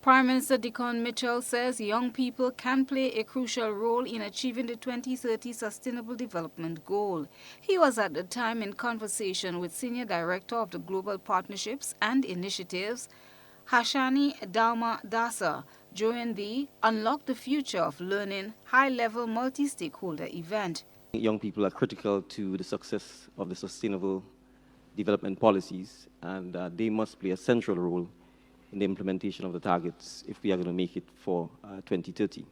Prime Minister Dickon Mitchell says young people can play a crucial role in achieving the 2030 Sustainable Development Goal. He was at the time in conversation with Senior Director of the Global Partnerships and Initiatives, Hashani Dalma Dasa, during the Unlock the Future of Learning high-level multi-stakeholder event. Young people are critical to the success of the sustainable development policies, and they must play a central role in the implementation of the targets if we are going to make it for 2030.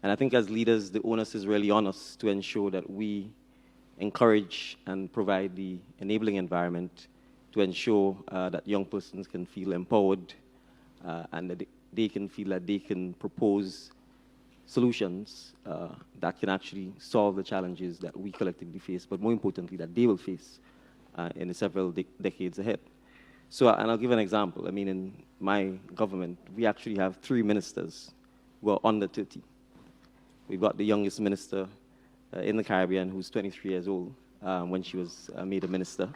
And I think as leaders, the onus is really on us to ensure that we encourage and provide the enabling environment to ensure that young persons can feel empowered and that they can feel that they can propose solutions that can actually solve the challenges that we collectively face, but more importantly, that they will face in the several decades ahead. So, and I'll give an example. I mean, in my government, we actually have 3 ministers who are under 30. We've got the youngest minister in the Caribbean, who's 23 years old when she was made a minister.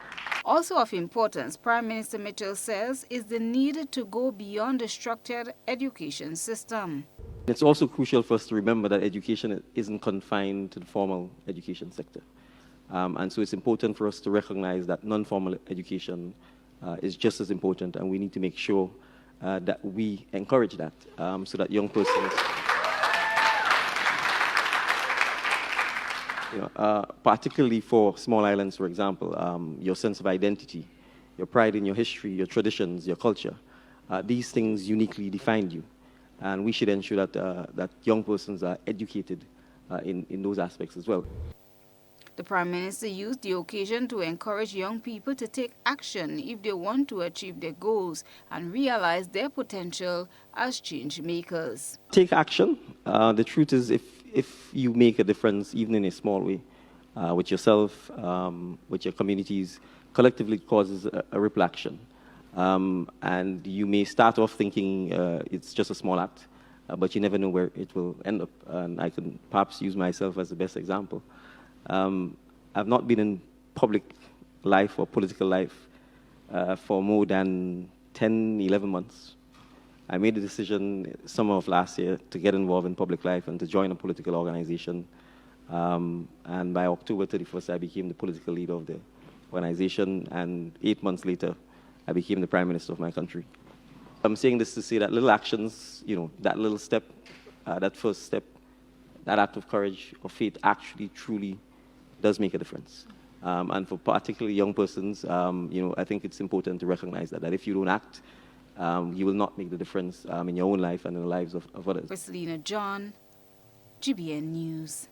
Also of importance, Prime Minister Mitchell says, is the need to go beyond the structured education system. It's also crucial for us to remember that education isn't confined to the formal education sector. And so it's important for us to recognize that non-formal education is just as important, and we need to make sure that we encourage that so that young persons, particularly for small islands, for example, your sense of identity, your pride in your history, your traditions, your culture, these things uniquely define you. And we should ensure that young persons are educated in those aspects as well. The Prime Minister used the occasion to encourage young people to take action if they want to achieve their goals and realize their potential as change makers. Take action. The truth is, if you make a difference, even in a small way, with yourself, with your communities, collectively causes a ripple action. And you may start off thinking it's just a small act, but you never know where it will end up. And I can perhaps use myself as the best example. I've not been in public life or political life for more than 10, 11 months. I made the decision summer of last year to get involved in public life and to join a political organization. And by October 31st, I became the political leader of the organization, and 8 months later, I became the Prime Minister of my country. I'm saying this to say that little actions, that little step, that first step, that act of courage or faith actually truly does make a difference. And for particularly young persons, I think it's important to recognize that if you don't act, you will not make the difference in your own life and in the lives of others. Christina John, GBN News.